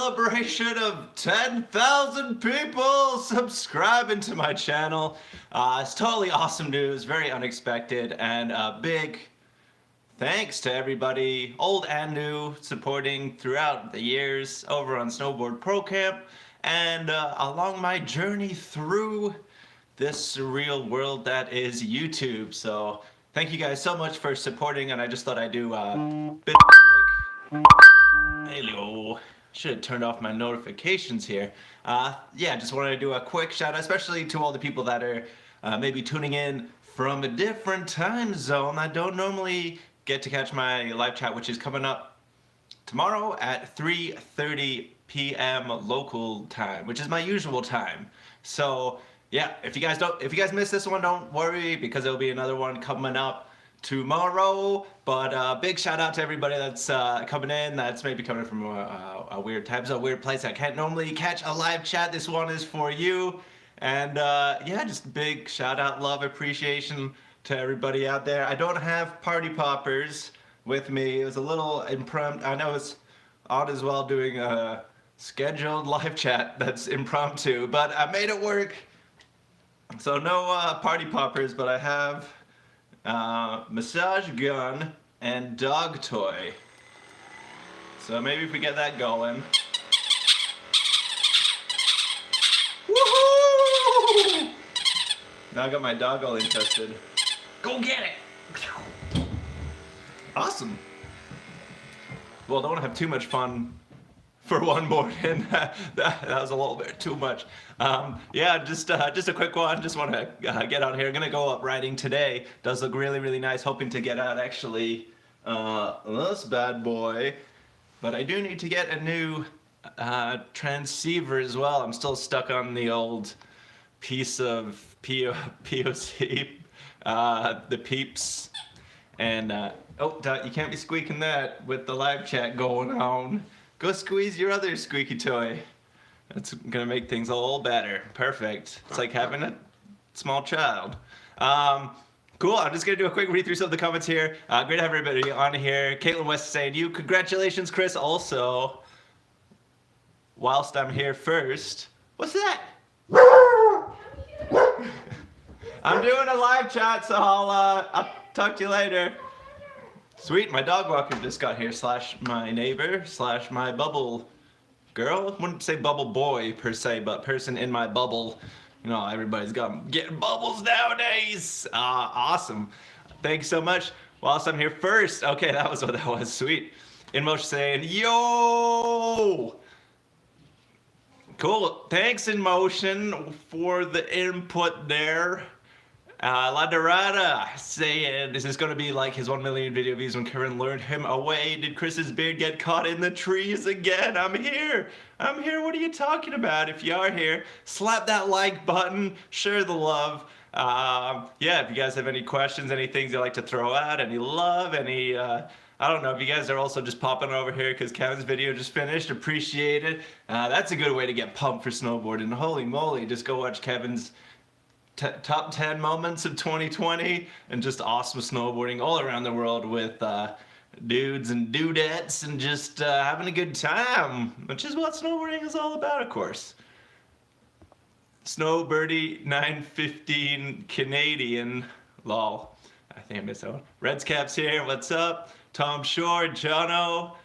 celebration of 10,000 people subscribing to my channel. It's totally awesome news, very unexpected, and a big thanks to everybody, old and new, supporting throughout the years over on Snowboard Pro Camp and along my journey through this surreal world that is YouTube. So thank you guys so much for supporting, and I just thought I'd do a bit of a quick... Hello. Should have turned off my notifications here. Yeah, just wanted to do a quick shout out, especially to all the people that are maybe tuning in from a different time zone. I don't normally get to catch my live chat, which is coming up tomorrow at 3:30 p.m. local time, which is my usual time. So yeah, if you guys miss this one, don't worry, because there'll be another one coming up tomorrow. But big shout out to everybody that's coming in, that's maybe coming from a weird time zone, weird place. I can't normally catch a live chat. This one is for you. And yeah, just big shout out, love, appreciation to everybody out there. I don't have party poppers with me. It was a little impromptu. I know it's odd as well doing a scheduled live chat that's impromptu, but I made it work. So no party poppers, but I have massage gun and dog toy. So maybe if we get that going. Woohoo! Now I got my dog all interested. Go get it! Awesome. Well, don't have too much fun for one morning. that was a little bit too much. Yeah, just a quick one. Just want to get out here. Gonna go up riding today. Does look really, really nice. Hoping to get out actually this bad boy. But I do need to get a new transceiver as well. I'm still stuck on the old piece of POC, the Peeps. And oh, you can't be squeaking that with the live chat going on. Go squeeze your other squeaky toy. That's gonna make things a little better. Perfect. It's like having a small child. Cool, I'm just gonna do a quick read through some of the comments here. Great to have everybody on here. Caitlin West saying, you, congratulations, Chris, also. Whilst I'm here first. What's that? I'm doing a live chat, so I'll talk to you later. Sweet, my dog walker just got here, slash my neighbor, slash my bubble girl. Wouldn't say bubble boy per se, but person in my bubble. You know, everybody's getting bubbles nowadays. Awesome. Thanks so much. Whilst I'm here first. Okay, that was what that was. Sweet. In Motion saying, yo! Cool. Thanks, In Motion, for the input there. La Dorada saying, is this going to be like his 1 million video views when Karen lured him away? Did Chris's beard get caught in the trees again? I'm here. I'm here. What are you talking about? If you are here, slap that like button, share the love. Yeah, if you guys have any questions, any things you'd like to throw out, any love, any, I don't know, if you guys are also just popping over here because Kevin's video just finished, appreciate it. That's a good way to get pumped for snowboarding. Holy moly, just go watch Kevin's top 10 moments of 2020 and just awesome snowboarding all around the world with dudes and dudettes and just having a good time, which is what snowboarding is all about, of course. Snowbirdie 915 Canadian, lol. I think I missed that one. Reds Caps here, what's up? Tom Shore, Jono,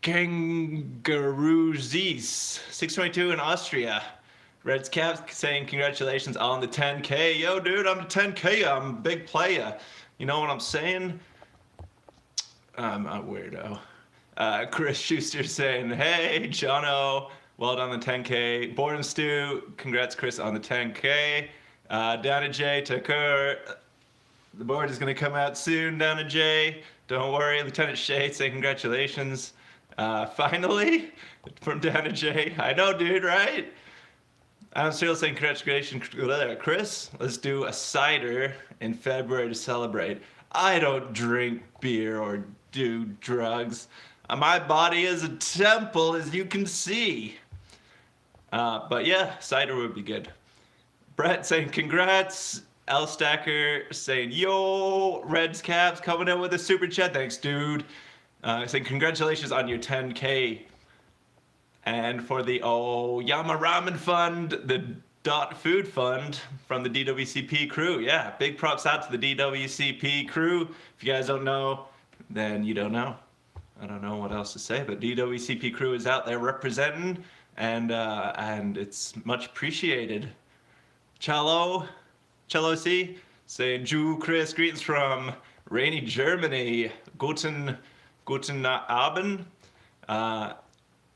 Kangaroo Zees, 622 in Austria. Reds Caps saying congratulations on the 10K. Yo, dude, I'm the 10K. I'm a big player. You know what I'm saying? I'm a weirdo. Chris Schuster saying, hey, Jono, well done on the 10K. Boredom Stew, congrats, Chris, on the 10K. Dana J, Tucker, the board is going to come out soon, Dana J. Don't worry. Lieutenant Shay saying congratulations. Finally, from Dana J. I know, dude, right? I'm still saying congratulations, Chris. Let's do a cider in February to celebrate. I don't drink beer or do drugs. My body is a temple, as you can see. But yeah, cider would be good. Brett saying congrats. L Stacker saying yo. Reds Caps coming in with a super chat. Thanks, dude. Saying congratulations on your 10K. And for the Yama Ramen Fund, the Dot Food Fund from the DWCP crew. Yeah, big props out to the DWCP crew. If you guys don't know, then you don't know. I don't know what else to say, but DWCP crew is out there representing, and it's much appreciated. Cello C, saying Ju Chris, greetings from rainy Germany. Guten Abend.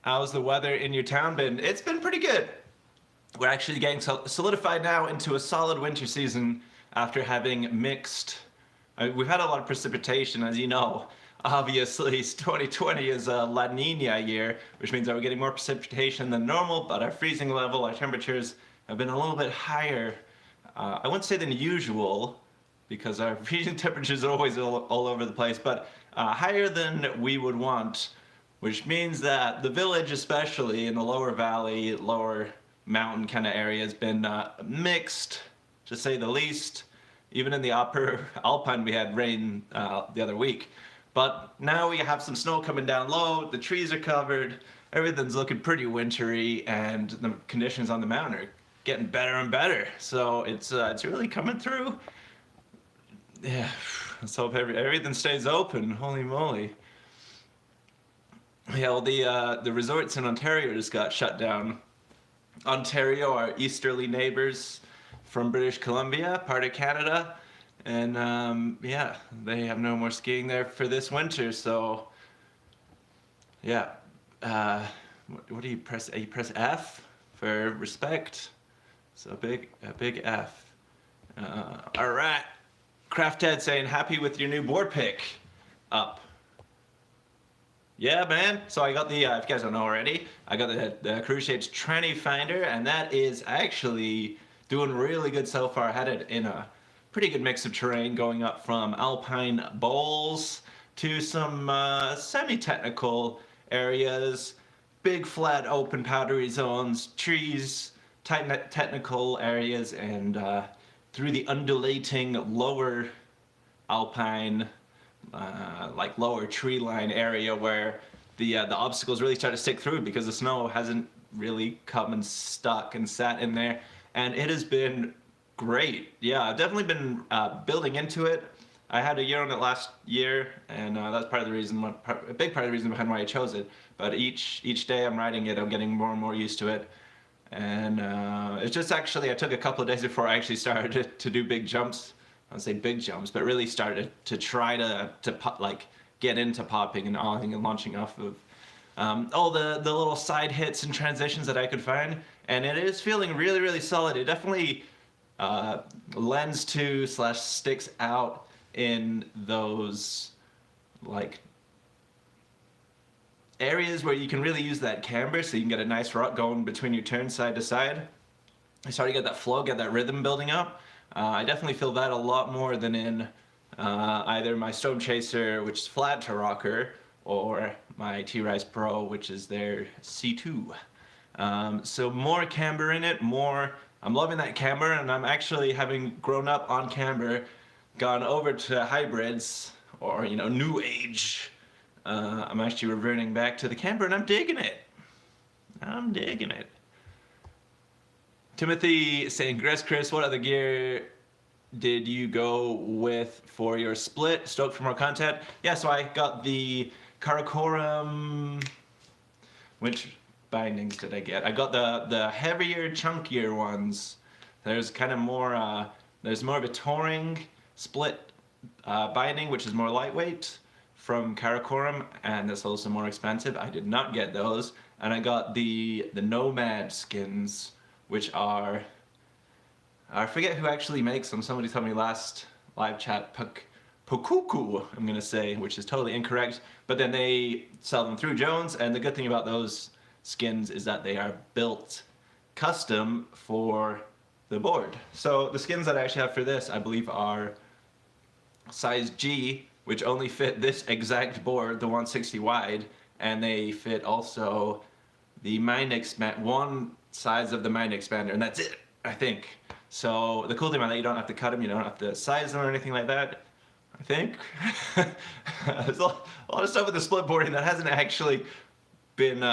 How's the weather in your town been? It's been pretty good. We're actually getting solidified now into a solid winter season after having mixed. We've had a lot of precipitation, as you know. Obviously, 2020 is a La Nina year, which means that we're getting more precipitation than normal, but our freezing level, our temperatures have been a little bit higher. I wouldn't say than usual, because our freezing temperatures are always all over the place, but higher than we would want, which means that the village, especially in the lower valley, lower mountain kind of area, has been mixed, to say the least. Even in the upper Alpine, we had rain the other week. But now we have some snow coming down low, the trees are covered, everything's looking pretty wintry, and the conditions on the mountain are getting better and better. So it's really coming through. Yeah, let's hope everything stays open. Holy moly. Yeah, well, the resorts in Ontario just got shut down. Ontario, our easterly neighbors from British Columbia, part of Canada, and yeah, they have no more skiing there for this winter. So yeah, what do you press? You press F for respect. So a big F. All right, Crafthead saying happy with your new board pick. Up. Yeah, man. So I got the, if you guys don't know already, I got the Cruise Shapes Tranny Finder, and that is actually doing really good so far. I had it in a pretty good mix of terrain, going up from alpine bowls to some semi-technical areas, big flat open powdery zones, trees, technical areas, and through the undulating lower alpine like lower tree line area where the obstacles really start to stick through because the snow hasn't really come and stuck and sat in there, and it has been great. Yeah, I've definitely been building into it. I had a year on it last year, and that's part of the reason, a big part of the reason behind why I chose it. But each day I'm riding it, I'm getting more and more used to it, and it's just actually I took a couple of days before I actually started to do big jumps. I would say big jumps, but really started to try to like get into popping and awing and launching off of all the little side hits and transitions that I could find, and it is feeling really, really solid. It definitely lends to / sticks out in those like areas where you can really use that camber, so you can get a nice rock going between your turns side to side. I started to get that flow, get that rhythm building up. I definitely feel that a lot more than in either my Stone Chaser, which is flat to rocker, or my T-Rise Pro, which is their C2. So more camber in it, I'm loving that camber, and I'm actually, having grown up on camber, gone over to hybrids, or, new age. I'm actually reverting back to the camber, and I'm digging it. Timothy saying, Chris, what other gear did you go with for your split? Stoked for more content. Yeah, so I got the Karakoram. Which bindings did I get? I got the heavier, chunkier ones. There's kind of more, there's more of a touring split binding, which is more lightweight from Karakoram, and that's also more expensive. I did not get those. And I got the Nomad skins, which are, I forget who actually makes them. Somebody told me last live chat, Pokuku, I'm gonna say, which is totally incorrect. But then they sell them through Jones, and the good thing about those skins is that they are built custom for the board. So the skins that I actually have for this, I believe, are size G, which only fit this exact board, the 160 wide, and they fit also the one size of the mind expander, and that's it, I think. So the cool thing about that, you don't have to cut them, you don't have to size them or anything like that. I think. There's a lot of stuff with the splitboarding that hasn't actually been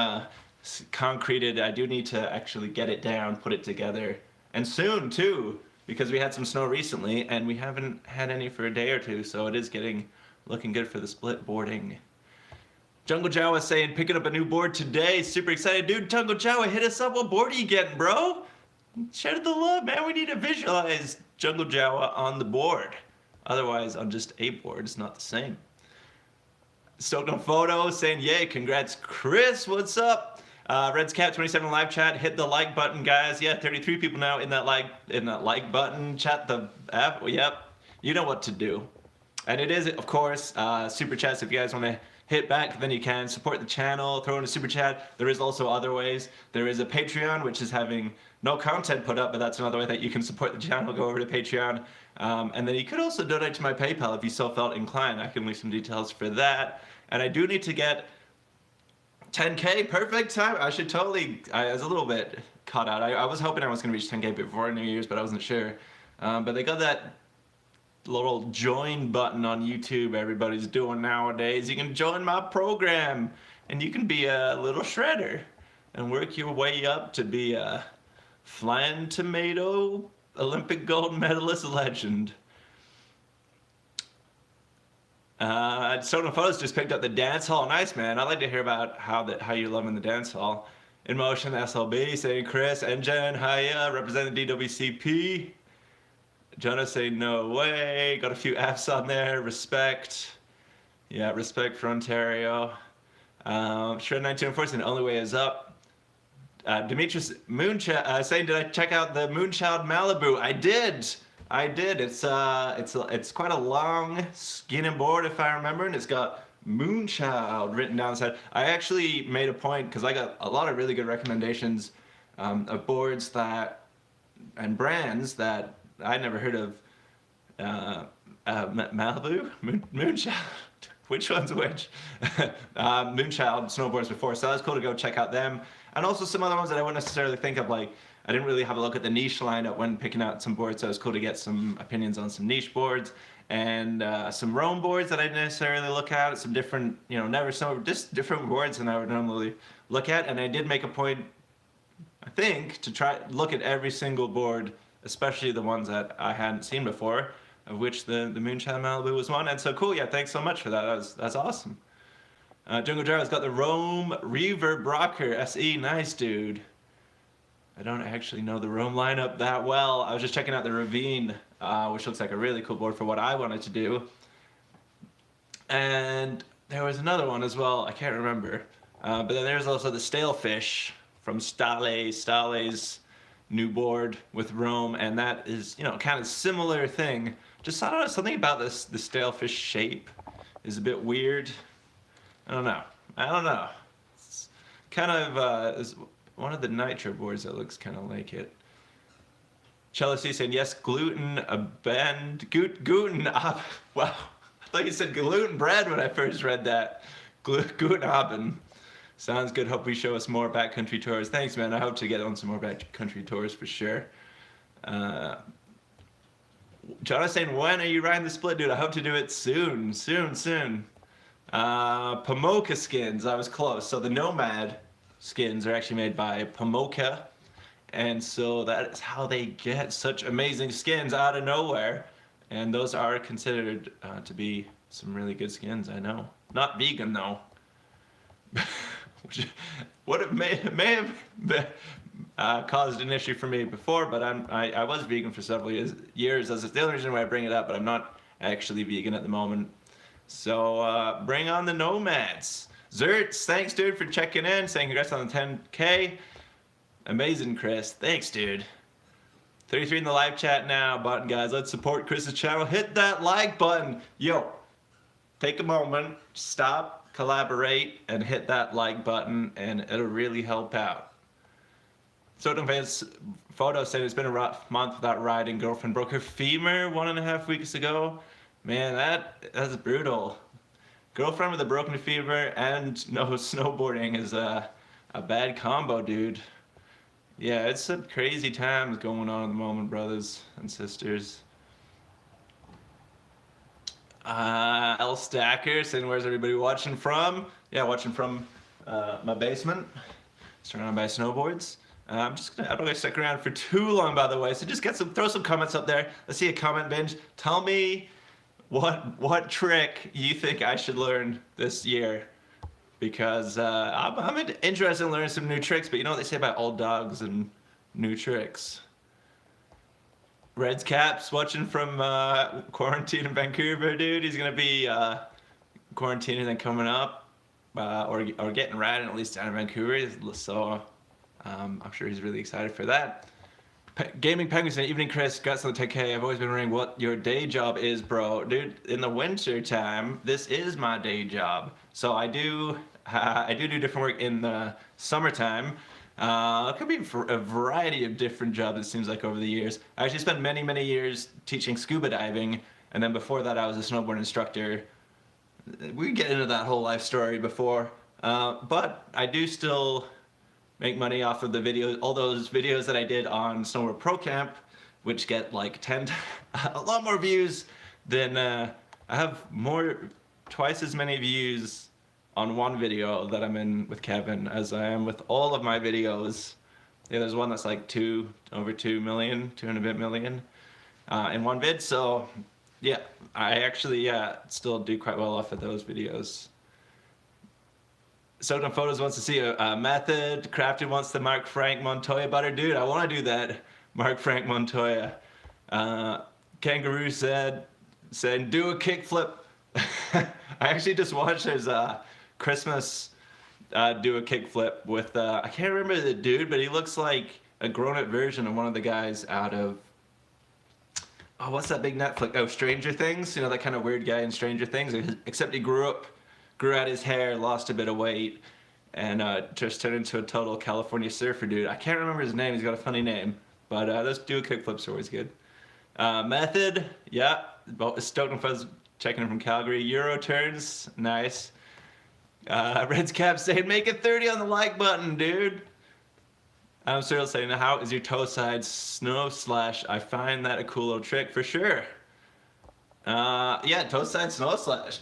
concreted. I do need to actually get it down, put it together, and soon too, because we had some snow recently and we haven't had any for a day or two, so it is looking good for the splitboarding. Jungle Jawa saying picking up a new board today. Super excited, dude. Jungle Jawa, hit us up. What board are you getting, bro? Share the love, man. We need to visualize Jungle Jawa on the board. Otherwise, on just a board, it's not the same. Stoked on photo saying, yay, congrats, Chris. What's up? Red's Cat 27 live chat. Hit the like button, guys. Yeah, 33 people now in that like button. Chat the app. Yep, you know what to do. And it is, of course, super chats. If you guys want to hit back, then you can support the channel, throw in a super chat. There is also other ways. There is a Patreon, which is having no content put up, but that's another way that you can support the channel. Go over to Patreon. And then you could also donate to my PayPal if you so felt inclined. I can leave some details for that. And I do need to get 10K, perfect time. I was a little bit caught out. I was hoping I was going to reach 10K before New Year's, but I wasn't sure. But they got that little join button on YouTube everybody's doing nowadays. You can join my program and you can be a little shredder and work your way up to be a flying tomato Olympic gold medalist legend. Soda Photos just picked up the dance hall. Nice, man. I'd like to hear about how you're loving the dance hall. In Motion SLB saying Chris and Jen, hiya, representing DWCP. Jonah saying no way. Got a few F's on there. Respect. Yeah, respect for Ontario. Shred 924 saying the only way is up. Demetrius saying, did I check out the Moonchild Malibu? I did. It's quite a long skinning board if I remember, and it's got Moonchild written down the side. I actually made a point because I got a lot of really good recommendations of boards and brands that I'd never heard of. Malibu, Moonchild. Which one's which? Moonchild snowboards before, so that's cool to go check out them. And also some other ones that I wouldn't necessarily think of, like I didn't really have a look at the niche lineup when picking out some boards, so it was cool to get some opinions on some niche boards and some roam boards that I didn't necessarily look at, some different, never snow, just different boards than I would normally look at. And I did make a point, I think, to try look at every single board, especially the ones that I hadn't seen before, of which the Moonchild Malibu was one. And so cool, yeah, thanks so much for that. That's awesome. Jungle Jarro's got the Rome Reverb Rocker SE. Nice, dude. I don't actually know the Rome lineup that well. I was just checking out the Ravine, which looks like a really cool board for what I wanted to do. And there was another one as well. I can't remember. But then there's also the Stalefish from Stale's new board with Rome, and that is, kind of similar thing. Just, I don't know, something about the Stalefish shape is a bit weird. I don't know. It's kind of is one of the Nitro boards that looks kind of like it. Chelsea saying yes, gluten ab. Wow, I thought you said gluten bread when I first read that. Gluten abend. Sounds good. Hope we show us more backcountry tours. Thanks, man. I hope to get on some more backcountry tours for sure. John is saying, when are you riding the split, dude? I hope to do it soon. Pomoka skins, I was close. So the Nomad skins are actually made by Pomoka, and so that is how they get such amazing skins out of nowhere. And those are considered to be some really good skins, I know. Not vegan though. Which may have caused an issue for me before, but I was vegan for several years. That's the only reason why I bring it up, but I'm not actually vegan at the moment. So bring on the Nomads. Zerts, thanks dude for checking in, saying congrats on the 10K. Amazing, Chris. Thanks, dude. 33 in the live chat now, button guys. Let's support Chris's channel. Hit that like button. Yo, take a moment, stop, collaborate, and hit that like button, and it'll really help out. Soden fans photo said it's been a rough month without riding. Girlfriend broke her femur 1.5 weeks ago. Man, that's brutal. Girlfriend with a broken femur and no snowboarding is a bad combo, dude. Yeah, it's some crazy times going on at the moment, brothers and sisters. L Stacker saying, where's everybody watching from? Yeah, watching from my basement, surrounded by snowboards. I'm not gonna stick around for too long, by the way. So just throw some comments up there. Let's see a comment binge. Tell me what trick you think I should learn this year, because I'm interested in learning some new tricks. But you know what they say about old dogs and new tricks. Red's Caps watching from quarantine in Vancouver, dude. He's gonna be quarantining and coming up, or getting riding at least down in Vancouver. So I'm sure he's really excited for that. Gaming Penguin saying, evening Chris, guts on the 10K. I've always been wondering what your day job is, bro. Dude, in the winter time, this is my day job. So I do different work in the summertime. It could be a variety of different jobs, it seems like, over the years. I actually spent many years teaching scuba diving, and then before that I was a snowboard instructor. We get into that whole life story before, but I do still make money off of the videos, all those videos that I did on Snowboard Pro Camp, which get like a lot more views than, I have twice as many views on one video that I'm in with Kevin as I am with all of my videos. Yeah, there's one that's like over 2 million, 200 million in one vid. So yeah, I actually still do quite well off of those videos. Soaked on Photos wants to see a method. Crafted wants the Mark Frank Montoya butter. Dude, I want to do that. Mark Frank Montoya. Kangaroo saying do a kickflip. I actually just watched his Christmas do a kickflip with I can't remember the dude, but he looks like a grown-up version of one of the guys out of what's that big Netflix? Oh, Stranger Things. You know, that kind of weird guy in Stranger Things, except he grew out his hair, lost a bit of weight, and just turned into a total California surfer dude. I can't remember his name. He's got a funny name, but those do kickflips are always good. Method, yeah. Stoked and Fuzz checking in from Calgary. Euro turns, nice. Red's Cap saying, make it 30 on the like button, dude. I'm Cyril saying, how is your toe side snow slash? I find that a cool little trick for sure. Yeah, toe side snow slash.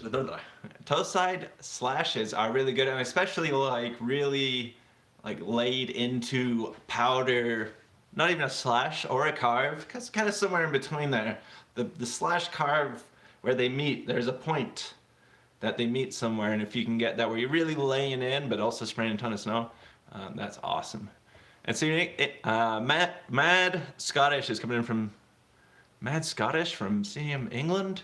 Toe side slashes are really good, and especially like really like laid into powder. Not even a slash or a carve, because kind of somewhere in between there. The slash carve where they meet, there's a point that they meet somewhere, and if you can get that where you're really laying in but also spraying a ton of snow, that's awesome. And so Mad Scottish is coming in from Mad Scottish from CM England.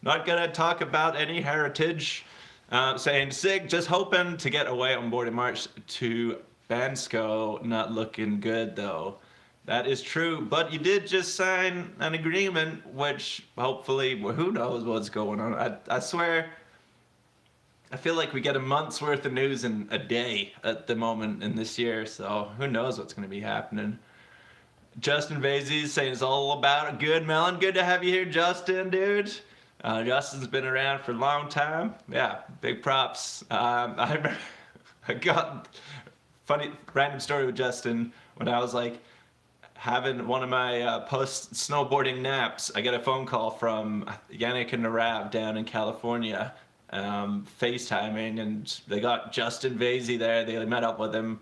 Not gonna talk about any heritage. Saying Sig, just hoping to get away on board in March to Bansko. Not looking good though. That is true, but you did just sign an agreement, which hopefully, well, who knows what's going on. I swear, I feel like we get a month's worth of news in a day at the moment in this year, so who knows what's going to be happening. Justin Vasey saying it's all about a good melon. Good to have you here, Justin, dude. Justin's been around for a long time. Yeah, big props. I got funny random story with Justin when I was like having one of my post snowboarding naps. I get a phone call from Yannick and Narav down in California, FaceTiming, and they got Justin Vasey there. They met up with him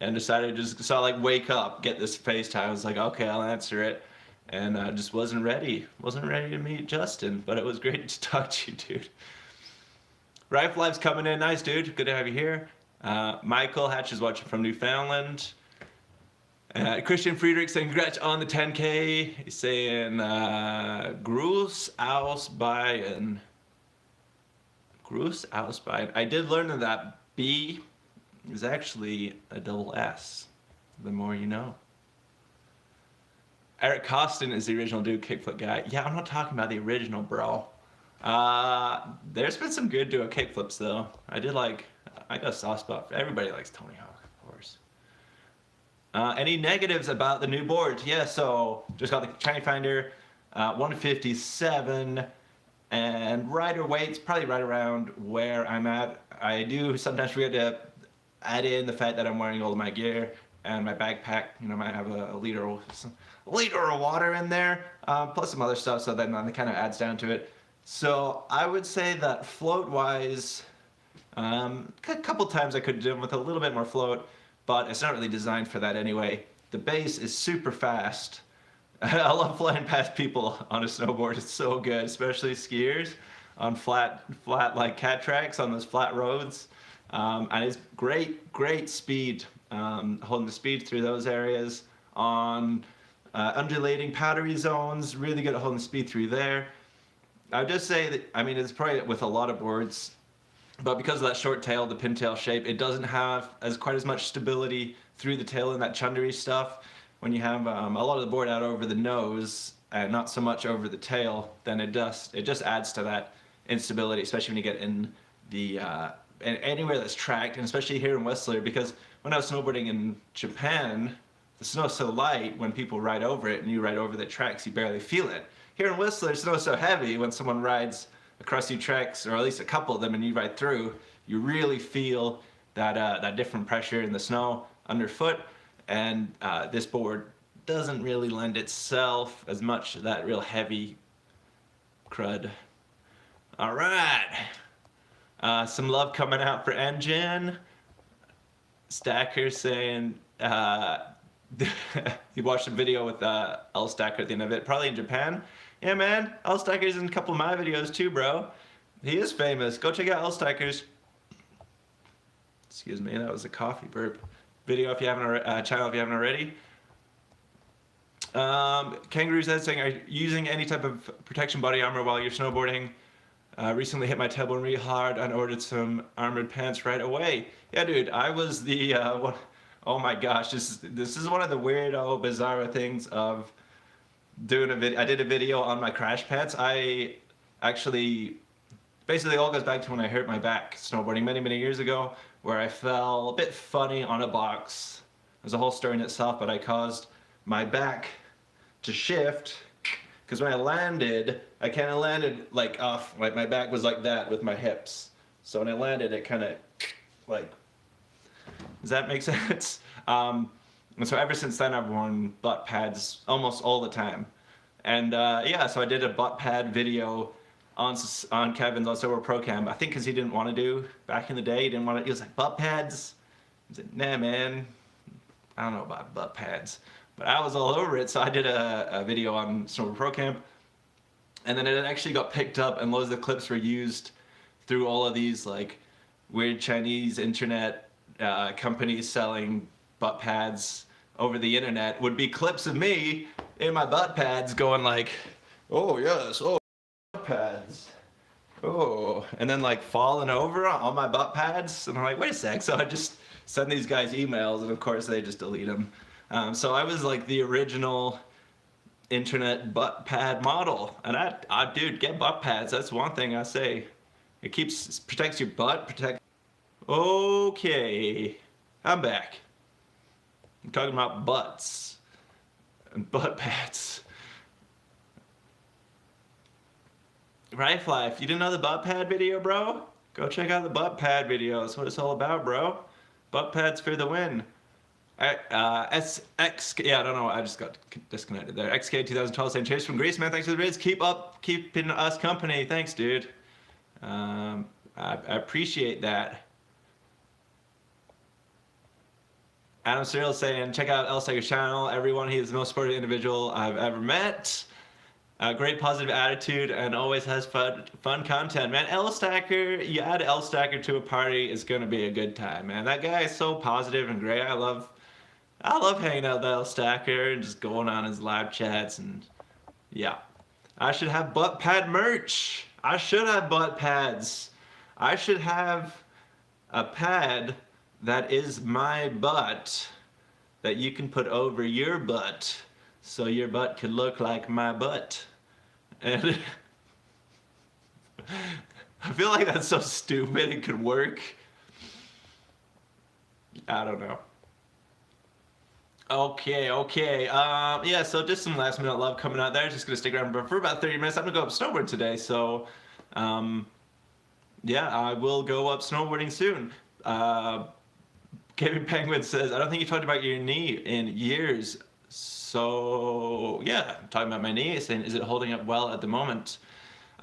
and decided like wake up, get this FaceTime. I was like, okay, I'll answer it, and just wasn't ready to meet Justin, but it was great to talk to you, dude. Rifle Life's coming in, nice dude, good to have you here. Michael Hatch is watching from Newfoundland. Christian Friedrich saying congrats on the 10K. He's saying Gruß ausbauen. Gruß ausbauen. I did learn that B is actually a double S. The more you know. Eric Costin is the original dude kickflip guy. Yeah, I'm not talking about the original, bro. There's been some good duo kickflips though. I got a soft spot. Everybody likes Tony Hawk, of course. Any negatives about the new board? Yeah, so just got the Shiny Finder 157, and rider weight's probably right around where I'm at. I do sometimes forget to add in the fact that I'm wearing all of my gear, and my backpack, you know, might have a liter of water in there, plus some other stuff. So then it kind of adds down to it. So I would say that float-wise, a couple times I could do them with a little bit more float, but it's not really designed for that anyway. The base is super fast. I love flying past people on a snowboard. It's so good, especially skiers on flat like cat tracks on those flat roads. And it's great speed, holding the speed through those areas. On undulating powdery zones, really good at holding speed through there. I would just say that, I mean, it's probably with a lot of boards, but because of that short tail, the pintail shape, it doesn't have quite as much stability through the tail and that chundery stuff. When you have a lot of the board out over the nose and not so much over the tail, then it just adds to that instability, especially when you get in the anywhere that's tracked, and especially here in Whistler, because when I was snowboarding in Japan, the snow's so light when people ride over it and you ride over the tracks, you barely feel it. Here in Whistler, snow's so heavy when someone rides across your tracks, or at least a couple of them, and you ride through, you really feel that different pressure in the snow underfoot. And this board doesn't really lend itself as much to that real heavy crud. All right, some love coming out for Engine. Stacker saying he watched a video with L Stacker at the end of it, probably in Japan. Yeah, man, L Stacker's in a couple of my videos too, bro. He is famous. Go check out L Stacker's. Excuse me, that was a coffee burp. Video if you haven't already, channel if you haven't already. Kangaroo says, saying, are you using any type of protection body armor while you're snowboarding? Recently hit my tailbone really hard and ordered some armored pants right away. Yeah, dude, I was the one. Oh my gosh, this is one of the weirdo, bizarre things of doing a video. I did a video on my crash pants. I actually, basically all goes back to when I hurt my back snowboarding many years ago, where I fell a bit funny on a box. There's a whole story in itself, but I caused my back to shift, because when I landed, I kind of landed like off, like my back was like that with my hips. So when I landed, it kind of like, does that make sense? And so ever since then, I've worn butt pads almost all the time. And yeah, so I did a butt pad video on Kevin's on Snowboard Pro Cam. I think because he didn't want to do back in the day. He didn't want to. He was like, butt pads. I was like, nah, man. I don't know about butt pads, but I was all over it. So I did a video on Snowboard Pro Cam, and then it actually got picked up, and loads of the clips were used through all of these like weird Chinese internet companies selling butt pads over the internet. Would be clips of me in my butt pads going like, oh yes, oh. Pads. Oh, and then like falling over on my butt pads, and I'm like, wait a sec. So I just send these guys emails, and of course they just delete them. So I was like the original internet butt pad model, and I dude, get butt pads. That's one thing I say. It protects your butt. Okay, I'm back. I'm talking about butts and butt pads. Right, Fly, if you didn't know the butt pad video, bro, go check out the butt pad video. That's what it's all about, bro. Butt pads for the win. Yeah, I don't know, I just got disconnected there. XK 2012 saying, cheers from Greece, man. Thanks for the vids. Keeping us company. Thanks, dude. I appreciate that. Adam Cyril saying, check out L Stacker's channel. Everyone, he is the most supportive individual I've ever met. Great positive attitude and always has fun content, man. L Stacker, you add L Stacker to a party, it's gonna be a good time, man. That guy is so positive and great. I love hanging out with L Stacker and just going on his live chats, and yeah. I should have butt pad merch. I should have butt pads. I should have a pad that is my butt that you can put over your butt, so your butt could look like my butt. And I feel like that's so stupid it could work. I don't know. Okay. Yeah, so just some last minute love coming out there. Just gonna stick around for about 30 minutes. I'm gonna go up snowboard today, so yeah, I will go up snowboarding soon. Gaming Penguin says, I don't think you talked about your knee in years. So, yeah, I'm talking about my knee, saying, is it holding up well at the moment?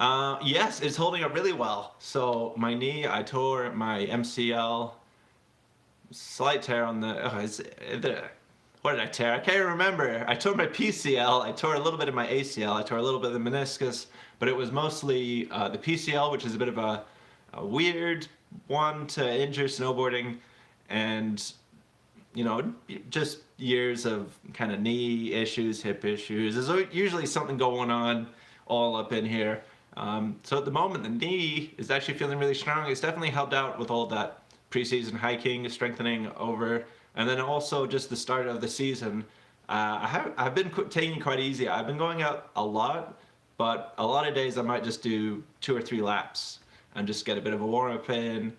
Yes, it's holding up really well. So, my knee, I tore my MCL, slight tear on what did I tear? I can't remember. I tore my PCL, I tore a little bit of my ACL, I tore a little bit of the meniscus, but it was mostly the PCL, which is a bit of a weird one to injure snowboarding, and just years of kind of knee issues, hip issues. There's usually something going on all up in here. So at the moment, the knee is actually feeling really strong. It's definitely helped out with all that preseason hiking, strengthening over, and then also just the start of the season. I've been taking it quite easy. I've been going out a lot, but a lot of days I might just do 2 or 3 laps and just get a bit of a warm up in,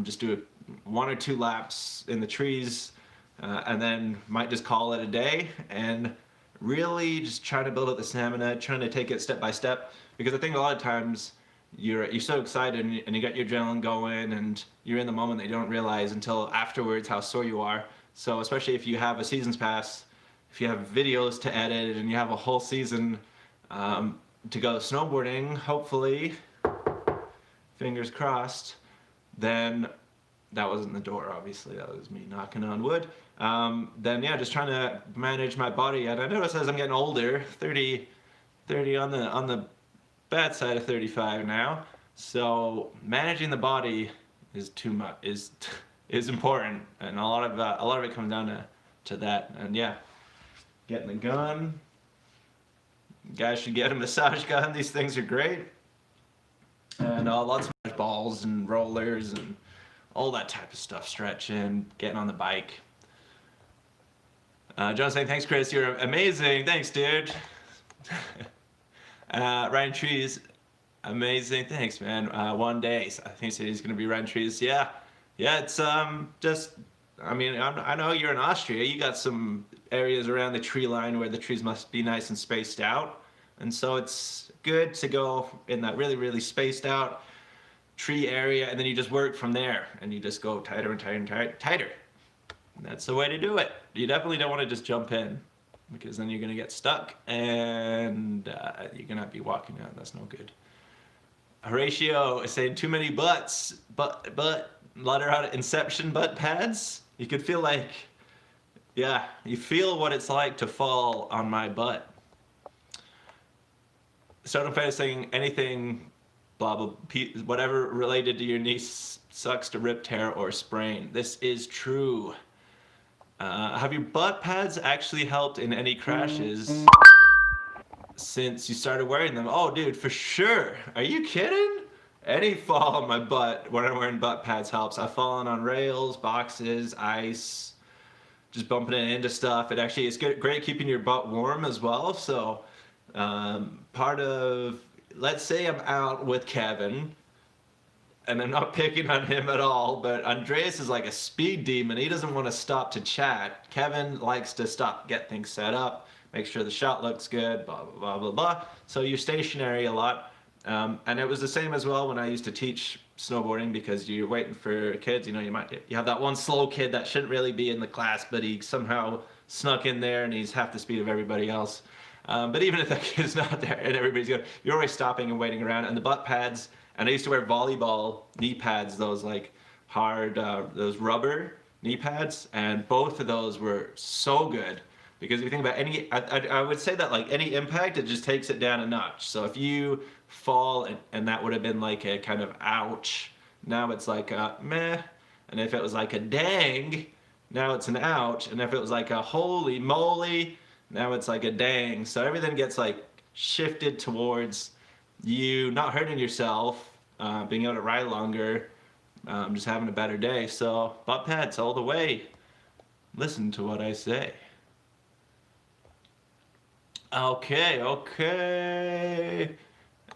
just do 1 or 2 laps in the trees, and then might just call it a day and really just try to build up the stamina, trying to take it step by step, because I think a lot of times you're so excited and you got your adrenaline going and you're in the moment that you don't realize until afterwards how sore you are. So especially if you have a season's pass, if you have videos to edit and you have a whole season to go snowboarding, hopefully, fingers crossed, then that wasn't the door, obviously, that was me knocking on wood. Then yeah, just trying to manage my body. And I notice as I'm getting older, 30 on the bad side of 35 now, so managing the body is too much, is important, and a lot of it comes down to that. And yeah, getting the gun, guys should get a massage gun. These things are great, and lots of balls and rollers and all that type of stuff, stretching, getting on the bike. John saying, thanks Chris, you're amazing. Thanks dude. Ryan Trees, amazing. Thanks man. One day, I think he said he's gonna be Ryan Trees. Yeah, it's just, I mean, I know you're in Austria, you got some areas around the tree line where the trees must be nice and spaced out, and so it's good to go in that really, really spaced out tree area, and then you just work from there, and you just go tighter and tighter and tighter. And that's the way to do it. You definitely don't want to just jump in, because then you're going to get stuck and you're going to be walking out. That's no good. Horatio is saying too many butts, but let her out Inception butt pads. You could feel like, yeah, you feel what it's like to fall on my butt. Stardom Fan is saying anything, blah, blah, whatever related to your knee sucks to rip, tear, or sprain. This is true. Have your butt pads actually helped in any crashes since you started wearing them? Oh, dude, for sure. Are you kidding? Any fall on my butt when I'm wearing butt pads helps. I've fallen on rails, boxes, ice, just bumping it into stuff. It actually is great keeping your butt warm as well. So part of, let's say I'm out with Kevin, and I'm not picking on him at all, but Andreas is like a speed demon. He doesn't want to stop to chat. Kevin likes to stop, get things set up, make sure the shot looks good, blah, blah, blah, blah, blah. So you're stationary a lot. And it was the same as well when I used to teach snowboarding, because you're waiting for kids. You know, you have that one slow kid that shouldn't really be in the class, but he somehow snuck in there and he's half the speed of everybody else. But even if that kid's not there and everybody's good, you're always stopping and waiting around. And the butt pads, and I used to wear volleyball knee pads, those like hard, those rubber knee pads, and both of those were so good, because if you think about any, I would say that like any impact, it just takes it down a notch. So if you fall and that would have been like a kind of ouch, now it's like a meh, and if it was like a dang, now it's an ouch, and if it was like a holy moly, now it's like a dang. So everything gets like shifted towards you not hurting yourself, being able to ride longer, just having a better day. So butt pads all the way. Listen to what I say. Okay.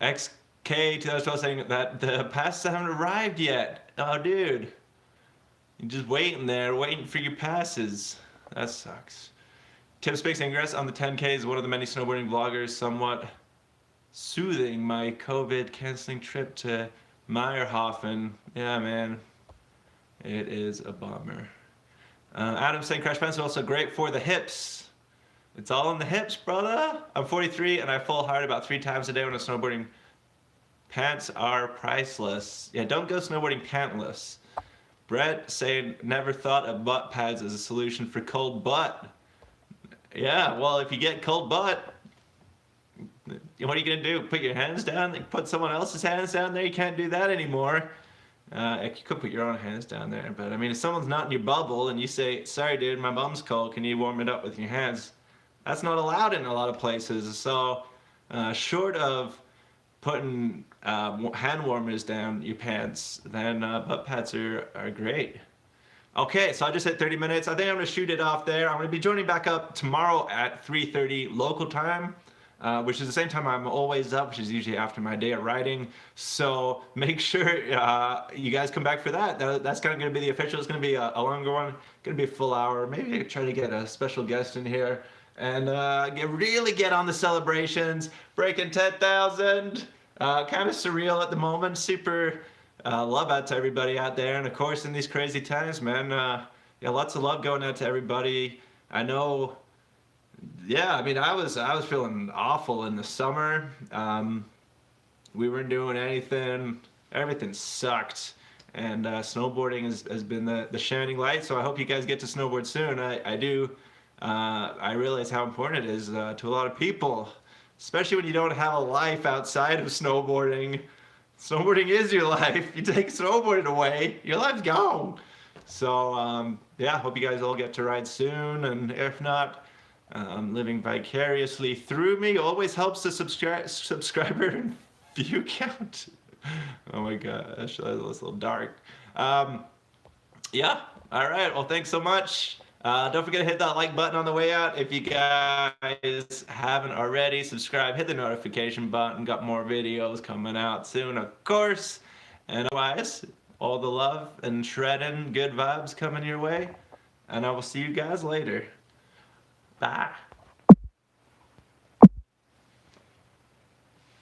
XK 2012 saying that the passes haven't arrived yet. Oh, dude. You're just waiting there, waiting for your passes. That sucks. Tim Spix ingress on the 10K is one of the many snowboarding vloggers somewhat soothing my COVID canceling trip to Meyerhofen. Yeah, man. It is a bummer. Adam saying crash pants are also great for the hips. It's all in the hips, brother. I'm 43 and I full hard about 3 times a day when I'm snowboarding. Pants are priceless. Yeah, don't go snowboarding pantless. Brett saying never thought of butt pads as a solution for cold butt. Yeah, well, if you get cold butt, what are you gonna do? Put your hands down? Put someone else's hands down there? You can't do that anymore. You could put your own hands down there, but I mean, if someone's not in your bubble and you say, "Sorry, dude, my bum's cold. Can you warm it up with your hands?" That's not allowed in a lot of places. So, short of putting hand warmers down your pants, then butt pads are great. Okay, so I just hit 30 minutes. I think I'm going to shoot it off there. I'm going to be joining back up tomorrow at 3:30 local time, which is the same time I'm always up, which is usually after my day of riding. So make sure you guys come back for that. That's kind of going to be the official. It's going to be a longer one. Going to be a full hour. Maybe try to get a special guest in here and really get on the celebrations. Breaking 10,000. Kind of surreal at the moment. Super love out to everybody out there, and of course in these crazy times, man. Yeah, lots of love going out to everybody. I know. Yeah, I mean, I was feeling awful in the summer. We weren't doing anything. Everything sucked, and snowboarding has been the shining light. So I hope you guys get to snowboard soon. I do. I realize how important it is to a lot of people, especially when you don't have a life outside of snowboarding. Snowboarding is your life. You take snowboarding away, your life's gone. So yeah, hope you guys all get to ride soon, and if not, living vicariously through me always helps the subscriber and view count. Oh my gosh, that was a little dark. Yeah, all right, well, thanks so much. Don't forget to hit that like button on the way out. If you guys haven't already, subscribe, hit the notification button. Got more videos coming out soon, of course. And otherwise, all the love and shredding good vibes coming your way. And I will see you guys later. Bye.